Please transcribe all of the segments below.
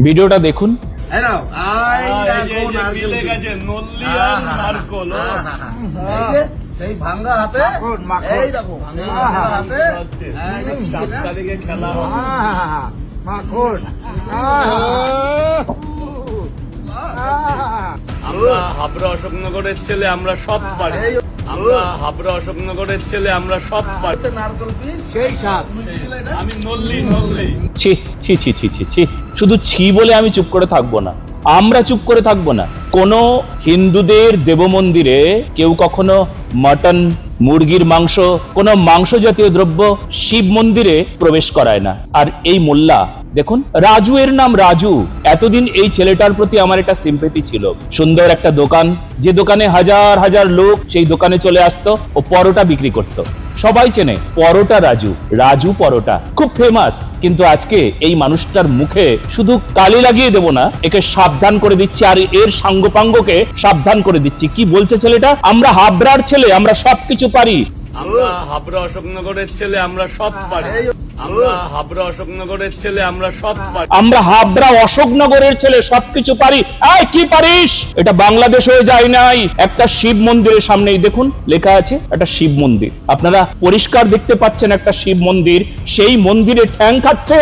ভিডিওটা দেখুন। সেই ভাঙ্গা হাতে এই দেখো ভাঙ্গা হাতে খেলা আমরা হাবড়া অশোকনগরের ছেলে, আমরা সব পারি। আমরা হাবড়া অশোকনগরের ছেলে, আমরা সব পারি। নারকেল পিস সেই সাথ আমি নল্লি ছি ছি ছি ছি ছি ছি, শুধু ছি বলে আমি চুপ করে থাকবো না, আমরা চুপ করে থাকবো না। কোন হিন্দুদের দেব মন্দিরে কেউ কখনো মটন, মুরগির মাংস, কোন মাংস জাতীয় দ্রব্য শিব মন্দিরে প্রবেশ করায় না। আর এই মোল্লা দেখুন, রাজু এর নাম রাজু। এতদিন এই ছেলেটার প্রতি আমার একটা সিম্পেথি ছিল। সুন্দর একটা দোকান, যে দোকানে হাজার হাজার লোক সেই দোকানে চলে আসতো, ও পরোটা বিক্রি করত। সবাই চেনে পরোটা রাজু, রাজু পরোটা, খুব ফেমাস। কিন্তু আজকে এই মানুষটার মুখে শুধু কালি লাগিয়ে দেব না, একে সাবধান করে দিচ্ছি, আর এর সাঙ্গপাঙ্গকে সাবধান করে দিচ্ছি। কি বলছে ছেলেটা? আমরা হাবড়ার ছেলে, আমরা সবকিছু পারি। আমরা হাবড়া অশোকনগরের ছেলে, আমরা সব পারি। আমরা হাবড়া অশোকনগরের ছেলে, আমরা সব পারি। আমরা হাবড়া অশোকনগরের ছেলে, সবকিছু পারি। এই কি পারিস? এটা বাংলাদেশ হয়ে যায় নাই। একটা শিব মন্দিরের সামনেই দেখুন লেখা আছে একটা শিব মন্দির। আপনারা পরিষ্কার দেখতে পাচ্ছেন একটা শিব মন্দির, সেই মন্দিরে ঠ্যাং খাচ্ছে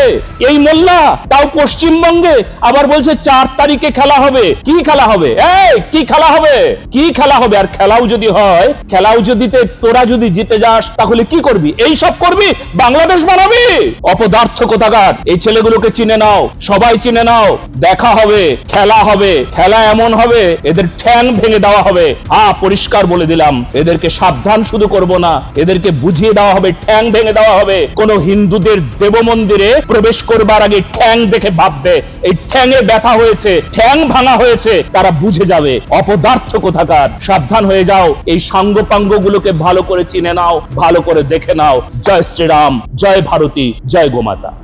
এই মোল্লা, তাও পশ্চিমবঙ্গে। আবার বলছে 4 তারিখে খেলা হবে। কি খেলা হবে? এই কি খেলা হবে? কি খেলা হবে? আর খেলাও যদি হয়, খেলাও যদি তোরা যদি জিতে যাস, তাহলে কি করবি? এই সব করবি? বাংলাদেশ বানাবি? অপদার্থ কোথাকার। এই ছেলেগুলোকে চিনে নাও, সবাই চিনে নাও। দেখা হবে, খেলা হবে, খেলা এমন হবে এদের ঠ্যাং ভেঙে দেওয়া হবে। পরিষ্কার বলে দিলাম, এদেরকে সাবধান শুধু করব না, এদেরকে বুঝিয়ে দেওয়া হবে, ঠ্যাং ভেঙে দেওয়া হবে। কোন হিন্দুদের দেব মন্দিরে প্রবেশ করবার আগে ঠ্যাং দেখে ভাববে, এই ঠ্যাঙে ব্যথা হয়েছে, ঠ্যাং ভাঙা হয়েছে, তারা বুঝে যাবে। অপদার্থ কোথাকার, সাবধান হয়ে যাও। এই সাঙ্গপাঙ্গ গুলোকে ভালো করে চিনে নাও, ভালো করে দেখে নাও। জয় শ্রীরাম, জয় ভারতী, জয় গোমাতা।